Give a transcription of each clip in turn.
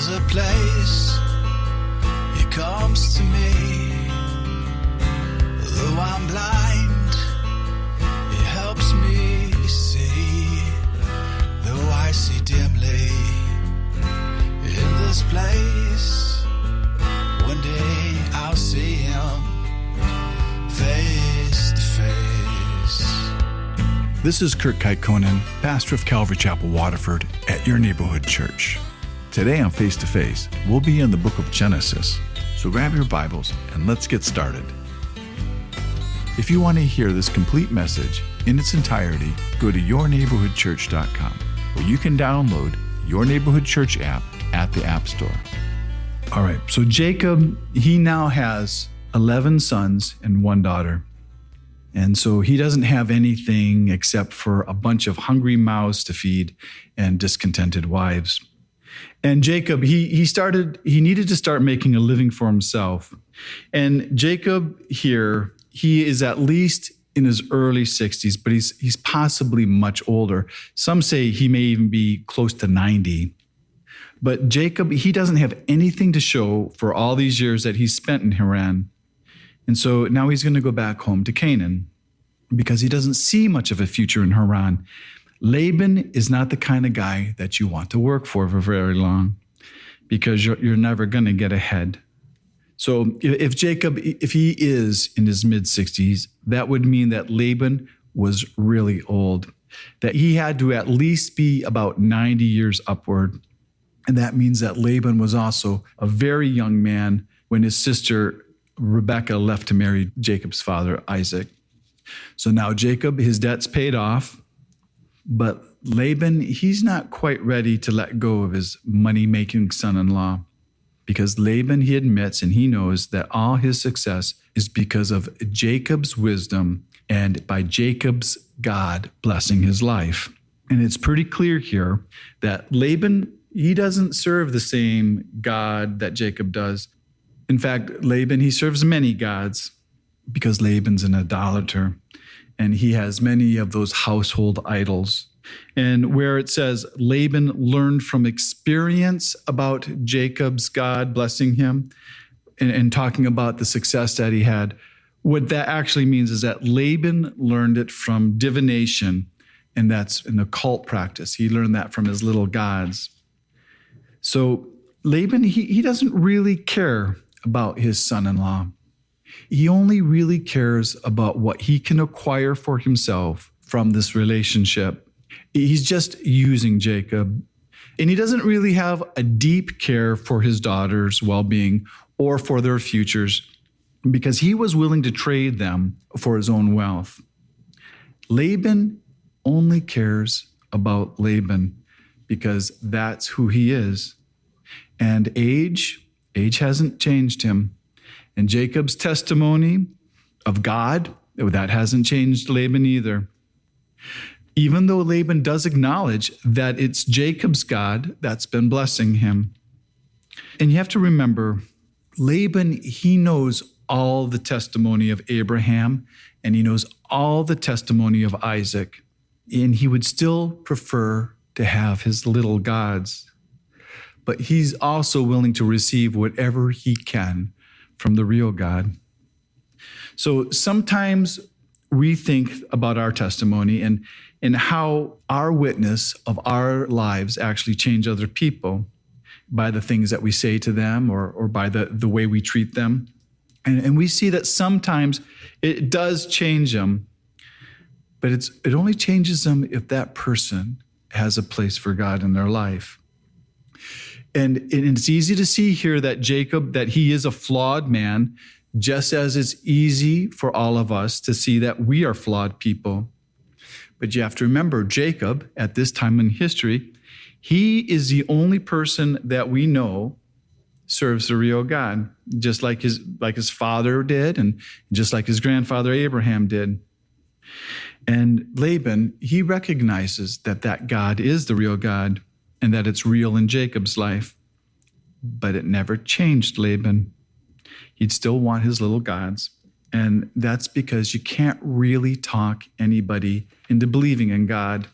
There's a place He comes to me. Though I'm blind, He helps me see. Though I see dimly in this place, one day I'll see Him face to face. This is Kurt Kaikkonen, pastor of Calvary Chapel, Waterford, at your neighborhood church. Today on Face to Face, we'll be in the book of Genesis. So grab your Bibles and let's get started. If you want to hear this complete message in its entirety, go to yourneighborhoodchurch.com, where you can download Your Neighborhood Church app at the App Store. All right, so Jacob, he now has 11 sons and one daughter. And so he doesn't have anything except for a bunch of hungry mouths to feed and discontented wives. And Jacob, he needed to start making a living for himself. And Jacob here, he is at least in his early 60s, but he's possibly much older. Some say he may even be close to 90. But Jacob, he doesn't have anything to show for all these years that he's spent in Haran. And so now he's going to go back home to Canaan because he doesn't see much of a future in Haran. Laban is not the kind of guy that you want to work for very long because you're never going to get ahead. So if Jacob, if he is in his mid-60s, that would mean that Laban was really old, that he had to at least be about 90 years upward. And that means that Laban was also a very young man when his sister Rebekah left to marry Jacob's father, Isaac. So now Jacob, his debt's paid off, but Laban, he's not quite ready to let go of his money-making son-in-law because Laban, he admits and he knows that all his success is because of Jacob's wisdom and by Jacob's God blessing his life. And it's pretty clear here that Laban, he doesn't serve the same God that Jacob does. In fact, Laban, he serves many gods because Laban's an idolater and he has many of those household idols. And where it says Laban learned from experience about Jacob's God blessing him and talking about the success that he had, what that actually means is that Laban learned it from divination, and that's an occult practice. He learned that from his little gods. So Laban, he doesn't really care about his son-in-law. He only really cares about what he can acquire for himself from this relationship. He's just using Jacob. And he doesn't really have a deep care for his daughter's well-being or for their futures because he was willing to trade them for his own wealth. Laban only cares about Laban because that's who he is. And age hasn't changed him. And Jacob's testimony of God, that hasn't changed Laban either. Even though Laban does acknowledge that it's Jacob's God that's been blessing him. And you have to remember, Laban, he knows all the testimony of Abraham, and he knows all the testimony of Isaac. And he would still prefer to have his little gods. But he's also willing to receive whatever he can from the real God. So sometimes we think about our testimony and how our witness of our lives actually change other people by the things that we say to them or by the way we treat them. And we see that sometimes it does change them, but it only changes them if that person has a place for God in their life. And it's easy to see here that Jacob, that he is a flawed man, just as it's easy for all of us to see that we are flawed people. But you have to remember, Jacob, at this time in history, he is the only person that we know serves the real God, just like his father did and just like his grandfather Abraham did. And Laban, he recognizes that God is the real God and that it's real in Jacob's life. But it never changed Laban. He'd still want his little gods. And that's because you can't really talk anybody into believing in God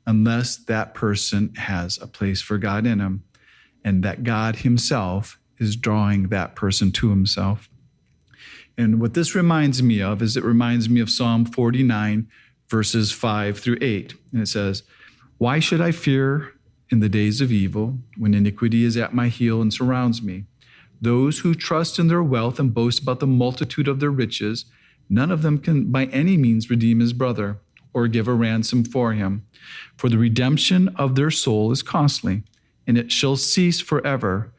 unless that person has a place for God in him. and that God himself is drawing that person to himself. And what this reminds me of is it reminds me of Psalm 49, verses 5 through 8. And it says, "Why should I fear in the days of evil, when iniquity is at my heel and surrounds me? Those who trust in their wealth and boast about the multitude of their riches, none of them can by any means redeem his brother or give a ransom for him. For the redemption of their soul is costly, and it shall cease forever,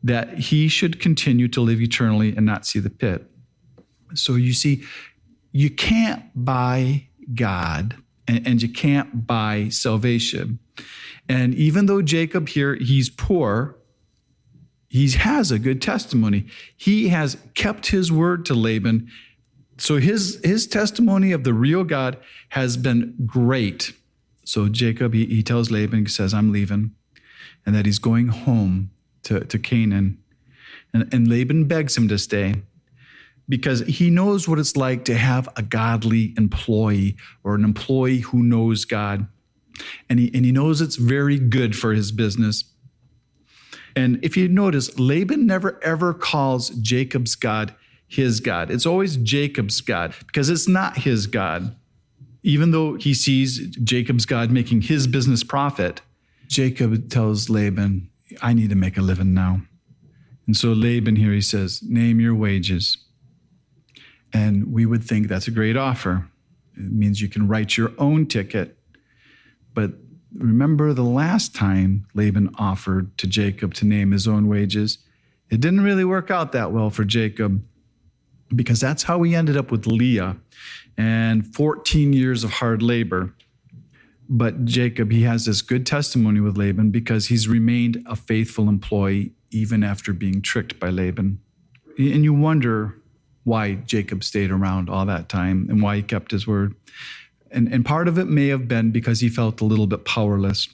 that he should continue to live eternally and not see the pit." So you see, you can't buy God and you can't buy salvation. And even though Jacob here, he's poor, he has a good testimony. He has kept his word to Laban. So his testimony of the real God has been great. So Jacob, he tells Laban, he says, "I'm leaving," and that he's going home to Canaan. And Laban begs him to stay because he knows what it's like to have a godly employee or an employee who knows God. And he knows it's very good for his business. And if you notice, Laban never ever calls Jacob's God his God. It's always Jacob's God because it's not his God. Even though he sees Jacob's God making his business profit, Jacob tells Laban, "I need to make a living now." And so Laban here, he says, "Name your wages." And we would think that's a great offer. It means you can write your own ticket. But remember the last time Laban offered to Jacob to name his own wages, it didn't really work out that well for Jacob because that's how he ended up with Leah and 14 years of hard labor. But Jacob, he has this good testimony with Laban because he's remained a faithful employee even after being tricked by Laban. And you wonder why Jacob stayed around all that time and why he kept his word. And part of it may have been because he felt a little bit powerless.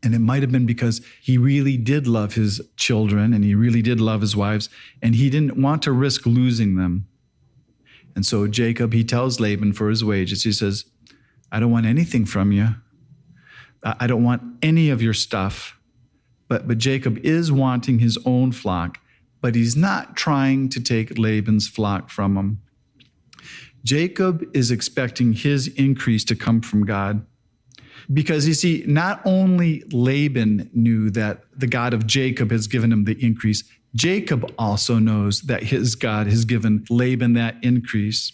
And it might have been because he really did love his children and he really did love his wives, and he didn't want to risk losing them. And so Jacob, he tells Laban for his wages, he says, "I don't want anything from you. I don't want any of your stuff." But Jacob is wanting his own flock, but he's not trying to take Laban's flock from him. Jacob is expecting his increase to come from God. Because you see, not only Laban knew that the God of Jacob has given him the increase, Jacob also knows that his God has given Laban that increase.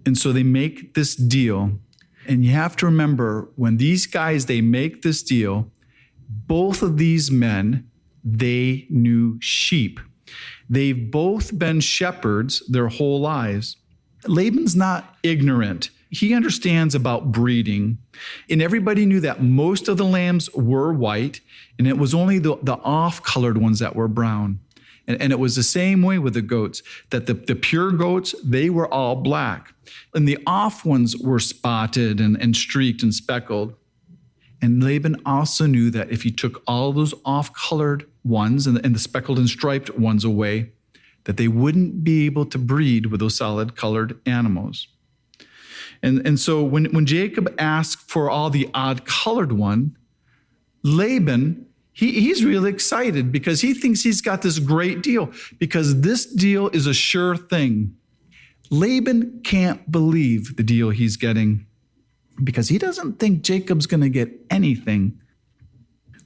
And so they make this deal. And you have to remember, when these guys, they make this deal, both of these men, they knew sheep. They've both been shepherds their whole lives. Laban's not ignorant. He understands about breeding. And everybody knew that most of the lambs were white, and it was only the off-colored ones that were brown. And it was the same way with the goats, that the pure goats, they were all black. And the off ones were spotted and streaked and speckled. And Laban also knew that if he took all those off-colored ones and the speckled and striped ones away, that they wouldn't be able to breed with those solid-colored animals. And so when Jacob asked for all the odd-colored one, Laban, he's really excited because he thinks he's got this great deal because this deal is a sure thing. Laban can't believe the deal he's getting because he doesn't think Jacob's going to get anything.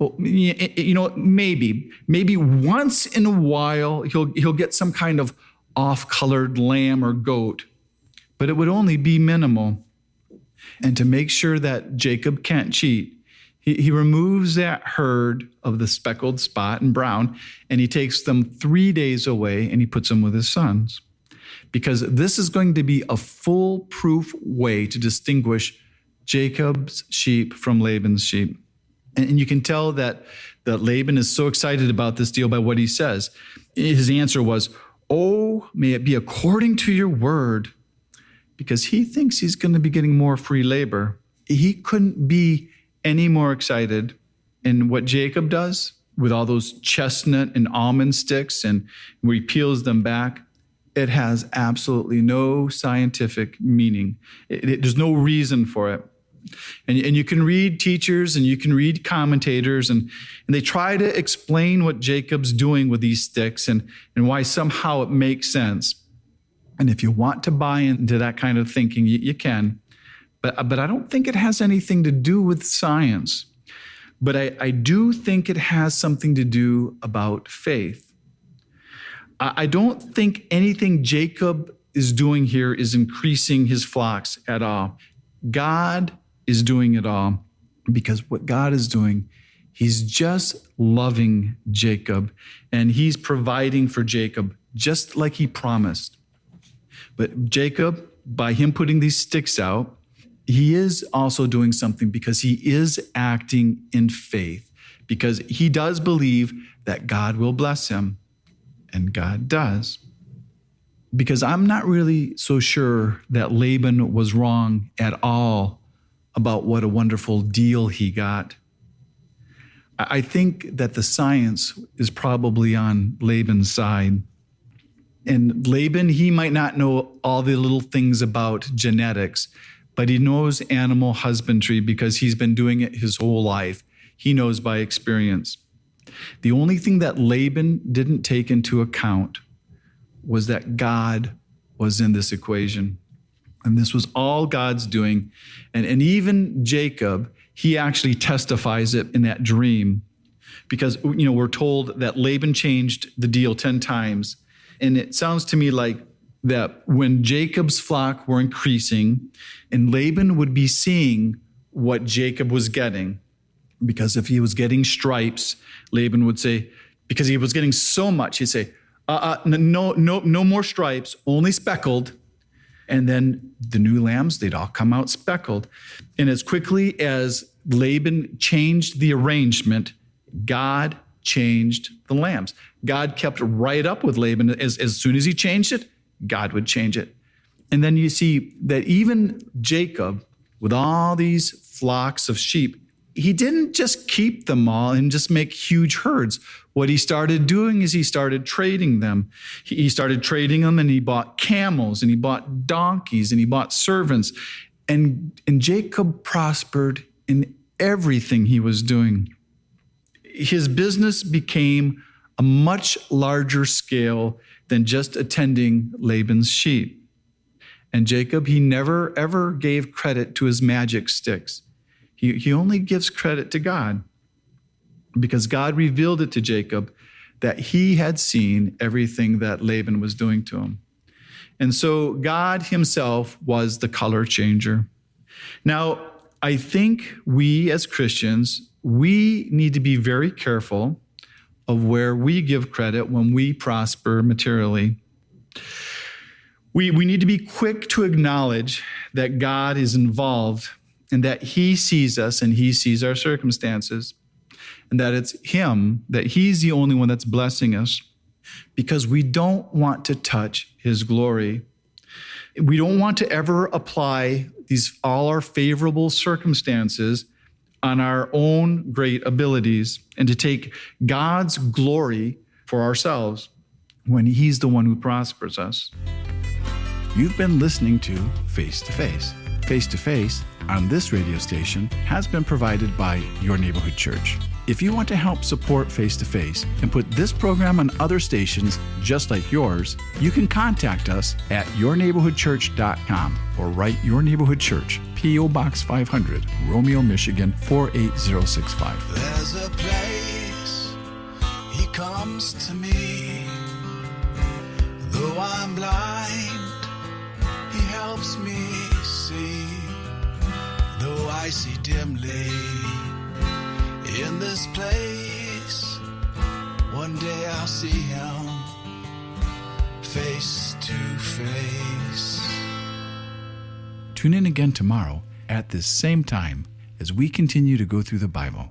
Well, maybe once in a while he'll get some kind of off-colored lamb or goat, but it would only be minimal. And to make sure that Jacob can't cheat, he removes that herd of the speckled spot and brown, and he takes them 3 days away and he puts them with his sons. Because this is going to be a foolproof way to distinguish Jacob's sheep from Laban's sheep. And you can tell that Laban is so excited about this deal by what he says. His answer was, "Oh, may it be according to your word," because he thinks he's going to be getting more free labor. He couldn't be any more excited. And what Jacob does with all those chestnut and almond sticks and where he peels them back, it has absolutely no scientific meaning. There's no reason for it. And you can read teachers and you can read commentators, and they try to explain what Jacob's doing with these sticks and why somehow it makes sense. And if you want to buy into that kind of thinking, you can. But I don't think it has anything to do with science. But I do think it has something to do about faith. I don't think anything Jacob is doing here is increasing his flocks at all. God is doing it all, because what God is doing, he's just loving Jacob, and he's providing for Jacob just like he promised. But Jacob, by him putting these sticks out, he is also doing something because he is acting in faith, because he does believe that God will bless him, and God does. Because I'm not really so sure that Laban was wrong at all about what a wonderful deal he got. I think that the science is probably on Laban's side. And Laban, he might not know all the little things about genetics, but he knows animal husbandry because he's been doing it his whole life. He knows by experience. The only thing that Laban didn't take into account was that God was in this equation. And this was all God's doing. And even Jacob, he actually testifies it in that dream. Because, we're told that Laban changed the deal 10 times. And it sounds to me like that when Jacob's flock were increasing, and Laban would be seeing what Jacob was getting. Because if he was getting stripes, Laban would say, because he was getting so much, he'd say, no more stripes, only speckled. And then the new lambs, they'd all come out speckled. And as quickly as Laban changed the arrangement, God changed the lambs. God kept right up with Laban. As soon as he changed it, God would change it. And then you see that even Jacob, with all these flocks of sheep, he didn't just keep them all and just make huge herds. What he started doing is he started trading them. He started trading them, and he bought camels, and he bought donkeys, and he bought servants. And Jacob prospered in everything he was doing. His business became a much larger scale than just attending Laban's sheep. And Jacob, he never, ever gave credit to his magic sticks. He only gives credit to God, because God revealed it to Jacob that he had seen everything that Laban was doing to him. And so God himself was the color changer. Now, I think we as Christians, we need to be very careful of where we give credit when we prosper materially. We need to be quick to acknowledge that God is involved, and that he sees us and he sees our circumstances, and that it's him, that he's the only one that's blessing us, because we don't want to touch his glory. We don't want to ever apply all our favorable circumstances on our own great abilities and to take God's glory for ourselves when he's the one who prospers us. You've been listening to Face to Face. Face to Face on this radio station has been provided by Your Neighborhood Church. If you want to help support Face to Face and put this program on other stations just like yours, you can contact us at yourneighborhoodchurch.com or write Your Neighborhood Church, P.O. Box 500, Romeo, Michigan 48065. There's a place he comes to me. Though I'm blind, he helps me see. Though I see dimly in this place, one day I'll see him face to face. Tune in again tomorrow at this same time as we continue to go through the Bible.